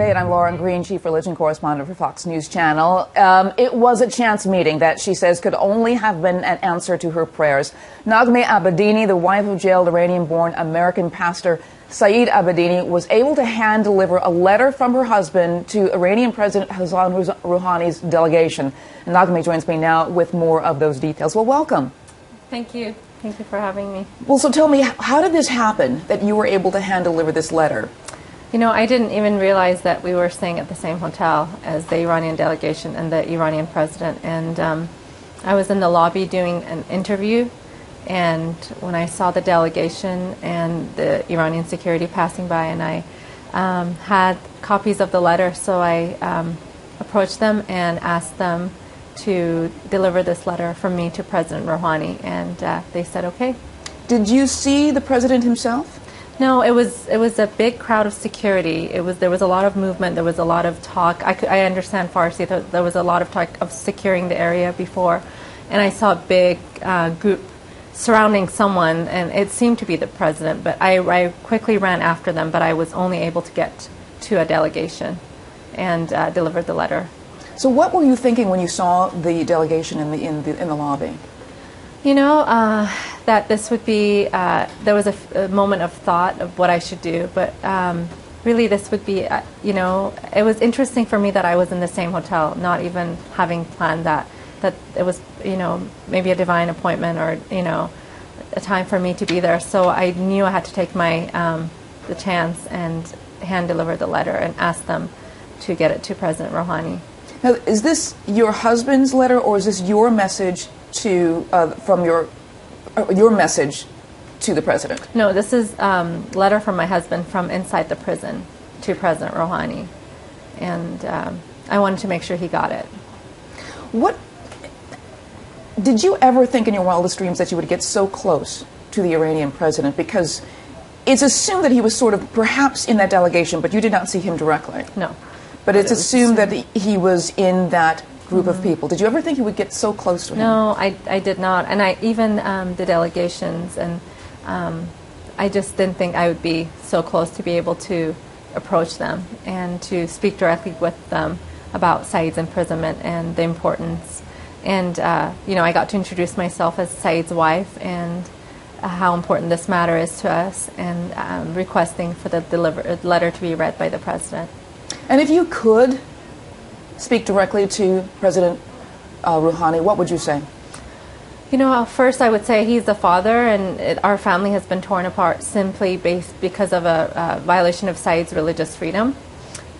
debate. I'm Lauren Green, chief religion correspondent for Fox News Channel. It was a chance meeting that she says could only have been an answer to her prayers. Naghmeh Abedini, the wife of jailed Iranian-born American pastor Saeed Abedini, was able to hand-deliver a letter from her husband to Iranian President Hassan Rouhani's delegation. And Naghmeh joins me now with more of those details. Well, welcome. Thank you. Thank you for having me. Well, so tell me, how did this happen, that you were able to hand-deliver this letter? You know, I didn't even realize that we were staying at the same hotel as the Iranian delegation and the Iranian president. And I was in the lobby doing an interview, and when I saw the delegation and the Iranian security passing by, and I had copies of the letter, so I approached them and asked them to deliver this letter from me to President Rouhani, and they said okay. Did you see the president himself? No, it was a big crowd of security. There was a lot of movement. There was a lot of talk. I understand Farsi. There was a lot of talk of securing the area before, and I saw a big group surrounding someone, and it seemed to be the president. But I quickly ran after them. But I was only able to get to a delegation and delivered the letter. So, what were you thinking when you saw the delegation in the lobby? You know, that this would be, there was a moment of thought of what I should do, but really this would be, you know, it was interesting for me that I was in the same hotel, not even having planned that it was, you know, maybe a divine appointment or, you know, a time for me to be there. So I knew I had to take the chance and hand deliver the letter and ask them to get it to President Rouhani. Now, is this your husband's letter, or is this your message to from your message to the president? No, this is letter from my husband from inside the prison to President Rouhani, and I wanted to make sure he got it. What did you ever think in your wildest dreams that you would get so close to the Iranian president? Because it's assumed that he was sort of perhaps in that delegation, but you did not see him directly. No. But it's assumed that he was in that group of people. Did you ever think you would get so close to him? No, I did not. And I even the delegations, and I just didn't think I would be so close to be able to approach them and to speak directly with them about Saeed's imprisonment and the importance. And, you know, I got to introduce myself as Saeed's wife and how important this matter is to us, and requesting for the letter to be read by the president. And if you could speak directly to President Rouhani, what would you say? You know, first I would say he's the father, and our family has been torn apart simply because of a violation of Saeed's religious freedom.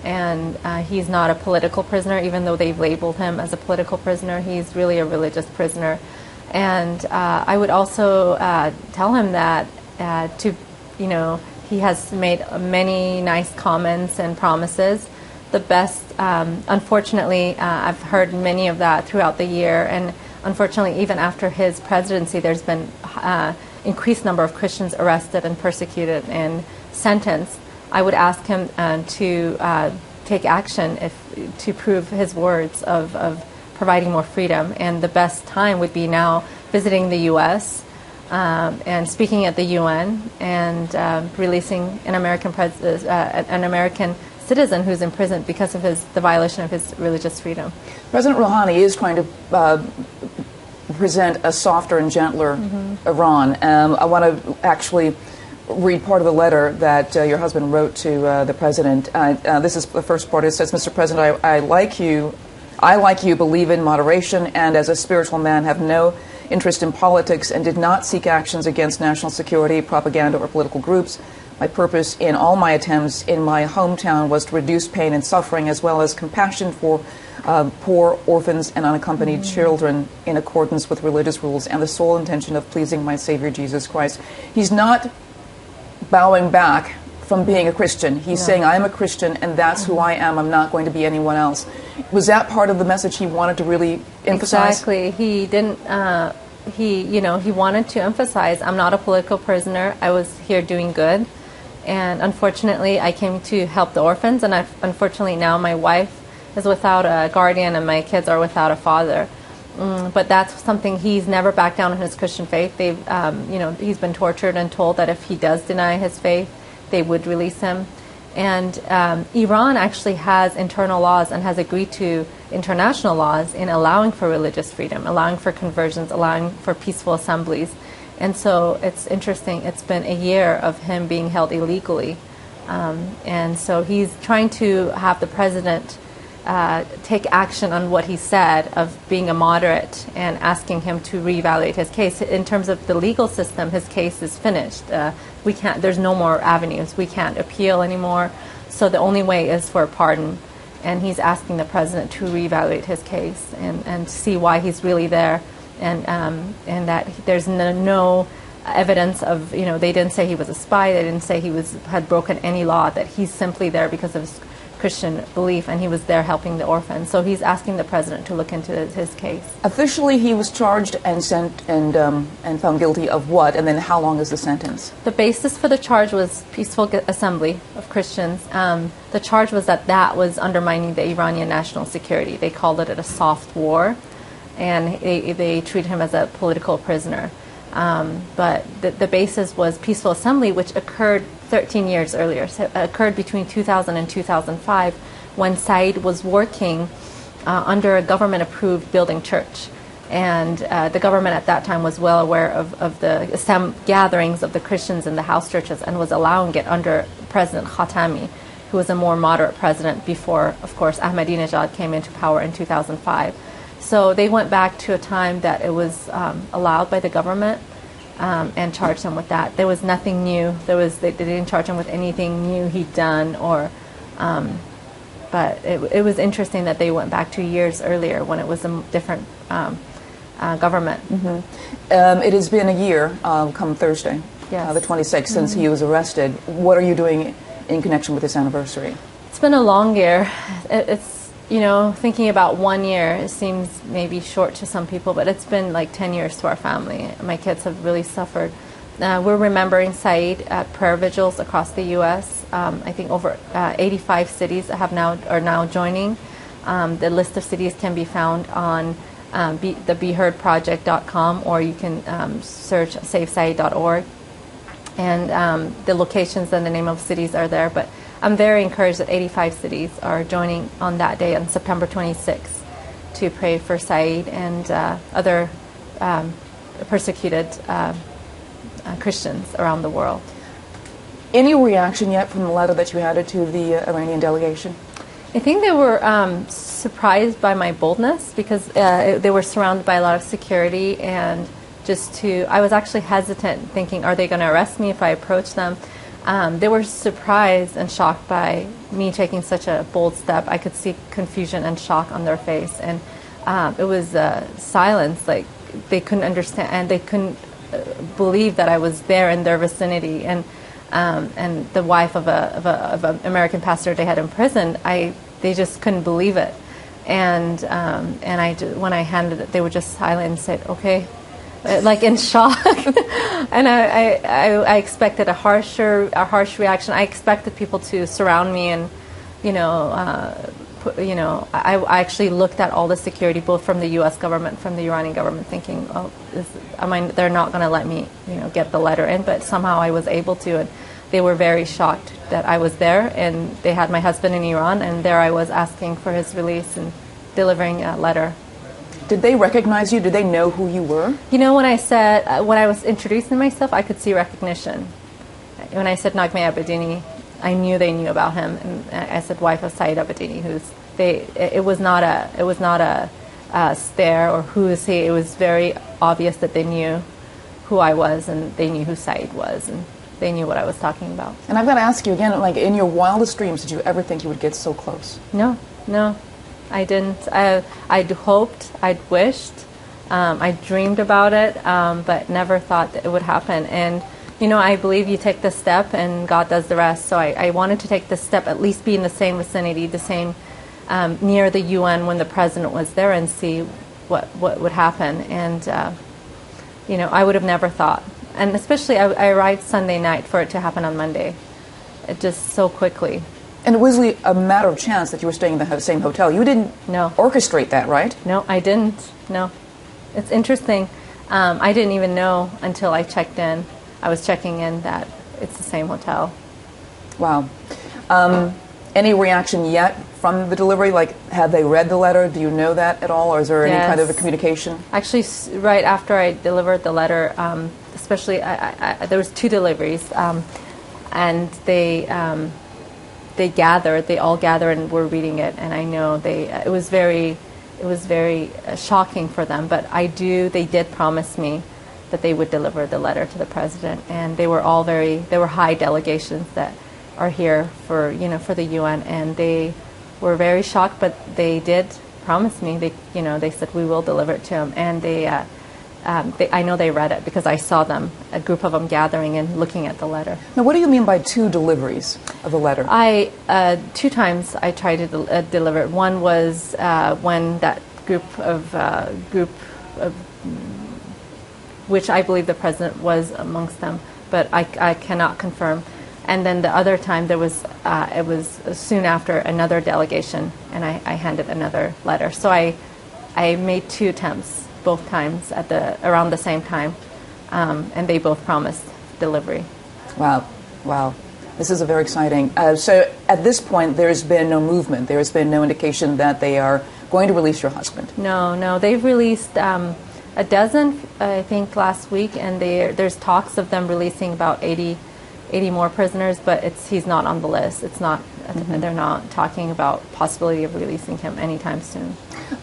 And he's not a political prisoner, even though they've labeled him as a political prisoner. He's really a religious prisoner. And I would also tell him that you know, he has made many nice comments and promises. The best, unfortunately, I've heard many of that throughout the year, and unfortunately, even after his presidency, there's been increased number of Christians arrested and persecuted and sentenced. I would ask him to take action to prove his words of providing more freedom, and the best time would be now visiting the U.S. And speaking at the UN and releasing an American citizen who's in prison because of the violation of his religious freedom. President Rouhani is trying to present a softer and gentler Iran. I want to actually read part of the letter that your husband wrote to the president. This is the first part. It says, "Mr. President, I like you, believe in moderation, and as a spiritual man have no interest in politics and did not seek actions against national security, propaganda, or political groups. My purpose in all my attempts in my hometown was to reduce pain and suffering, as well as compassion for poor, orphans, and unaccompanied children in accordance with religious rules and the sole intention of pleasing my Savior Jesus Christ." He's not bowing back from being a Christian. He's saying, I am a Christian, and that's who I am. I'm not going to be anyone else. Was that part of the message he wanted to really emphasize? Exactly. He didn't. He wanted to emphasize, I'm not a political prisoner. I was here doing good. And unfortunately, I came to help the orphans, and unfortunately now my wife is without a guardian and my kids are without a father. But that's something he's never backed down on his Christian faith. He's been tortured and told that if he does deny his faith, they would release him. And Iran actually has internal laws and has agreed to international laws in allowing for religious freedom, allowing for conversions, allowing for peaceful assemblies. And so it's interesting, it's been a year of him being held illegally. And so he's trying to have the president take action on what he said of being a moderate and asking him to reevaluate his case. In terms of the legal system, his case is finished. We can't, there's no more avenues. We can't appeal anymore. So the only way is for a pardon. And he's asking the president to reevaluate his case and see why he's really there. And that there's no evidence of, you know, they didn't say he was a spy, they didn't say he had broken any law, that he's simply there because of his Christian belief, and he was there helping the orphans. So he's asking the president to look into his case. Officially, he was charged and sent and found guilty of what? And then how long is the sentence? The basis for the charge was peaceful assembly of Christians. The charge was that was undermining the Iranian national security. They called it a soft war, and they treated him as a political prisoner. But the basis was peaceful assembly, which occurred 13 years earlier. So it occurred between 2000 and 2005 when Said was working under a government-approved building church. And the government at that time was well aware of the gatherings of the Christians in the house churches and was allowing it under President Khatami, who was a more moderate president before, of course, Ahmadinejad came into power in 2005. So they went back to a time that it was allowed by the government and charged him with that. There was nothing new. They didn't charge him with anything new he'd done, but it was interesting that they went back 2 years earlier when it was a different government. Mm-hmm. It has been a year come Thursday, yes. The 26th, since he was arrested. What are you doing in connection with this anniversary? It's been a long year. It's, you know, thinking about 1 year, it seems maybe short to some people, but it's been like 10 years to our family. My kids have really suffered. We're remembering Said at prayer vigils across the U.S. I think over 85 cities are now joining. The list of cities can be found on the BeHeardProject.com, or you can search SaveSaid.org. And the locations and the name of cities are there. But I'm very encouraged that 85 cities are joining on that day, on September 26th, to pray for Said and other persecuted Christians around the world. Any reaction yet from the letter that you added to the Iranian delegation? I think they were surprised by my boldness, because they were surrounded by a lot of security, and I was actually hesitant, thinking, are they going to arrest me if I approach them? They were surprised and shocked by me taking such a bold step. I could see confusion and shock on their face, and it was silence. Like, they couldn't understand, and they couldn't believe that I was there in their vicinity. And the wife of an American pastor they had imprisoned, they just couldn't believe it. And when I handed it, they were just silent and said, "Okay." Like in shock. And I expected a harsh reaction. I expected people to surround me, and I actually looked at all the security, both from the U.S. government, from the Iranian government, thinking, they're not going to let me get the letter in, but somehow I was able to, and they were very shocked that I was there, and they had my husband in Iran, and there I was asking for his release and delivering a letter. Did they recognize you? Did they know who you were? When I was introducing myself, I could see recognition. When I said Naghmeh Abedini, I knew they knew about him, and I said wife of Said Abedini. It was not a stare or who is he. It was very obvious that they knew who I was, and they knew who Said was, and they knew what I was talking about. And I've got to ask you again, like, in your wildest dreams, did you ever think you would get so close? No. I didn't. I'd hoped, I'd wished, I dreamed about it, but never thought that it would happen. And, I believe you take the step and God does the rest. So I wanted to take the step, at least be in the same vicinity, the same, near the UN when the president was there, and see what would happen. And, I would have never thought. And especially I arrived Sunday night for it to happen on Monday, just so quickly. And it was a matter of chance that you were staying in the same hotel. You didn't orchestrate that, right? No, I didn't. No. It's interesting. I didn't even know until I checked in. I was checking in that it's the same hotel. Wow. Any reaction yet from the delivery? Like, have they read the letter? Do you know that at all, or is there any kind of a communication? Actually, right after I delivered the letter, especially there was 2 deliveries, and they all gathered and were reading it, and I know it was very shocking for them. But they did promise me that they would deliver the letter to the president, and they were all there were high delegations that are here for the UN, and they were very shocked, but they did promise me. They said we will deliver it to him, and I know they read it because I saw them, a group of them gathering and looking at the letter. Now, what do you mean by 2 deliveries of the letter? 2 times I tried to deliver it. One was when that group of which I believe the president was amongst them, but I cannot confirm. And then the other time it was soon after another delegation, and I handed another letter. So I made 2 attempts, both times around the same time, and they both promised delivery. Wow. This is very exciting. So at this point, there's been no movement. There has been no indication that they are going to release your husband. No. They've released a dozen, I think, last week, and there's talks of them releasing about 80 more prisoners, but he's not on the list. It's not. They're not talking about possibility of releasing him anytime soon.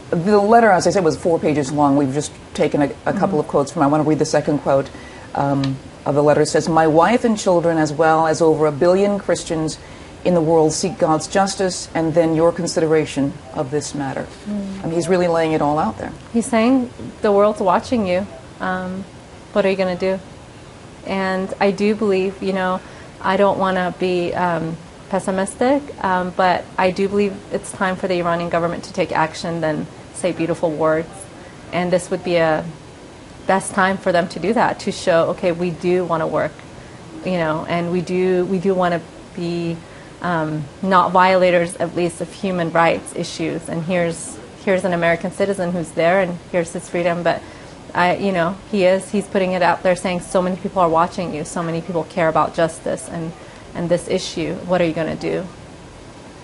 The letter, as I said, was 4 pages long. We've just taken a couple of quotes from it. I want to read the second quote of the letter. It says, "My wife and children, as well as over 1 billion Christians in the world, seek God's justice and then your consideration of this matter." I mean, he's really laying it all out there. He's saying the world's watching you. What are you going to do? And I do believe, I don't want to be pessimistic, but I do believe it's time for the Iranian government to take action than say beautiful words. And this would be a best time for them to do that, to show, okay, we do want to work, and we do want to be not violators, at least, of human rights issues. And here's an American citizen who's there, and here's his freedom, but he's putting it out there saying so many people are watching you, so many people care about justice and this issue. What are you going to do?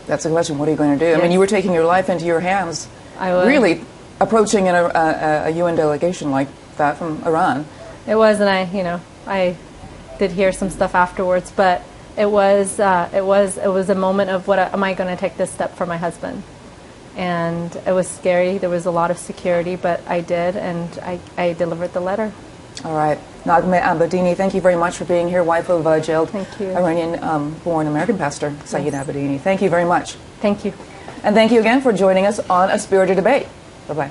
That's the question. What are you going to do? Yes. I mean, you were taking your life into your hands, I was. Really approaching a UN delegation like that from Iran. It was, and I did hear some stuff afterwards, but it was a moment of am I going to take this step for my husband? And it was scary. There was a lot of security, but I did, and I delivered the letter. All right. Naghmeh Abedini, thank you very much for being here, wife of jailed Iranian-born American pastor Saeed Abedini. Thank you very much. Thank you. And thank you again for joining us on A Spirited Debate. Bye-bye.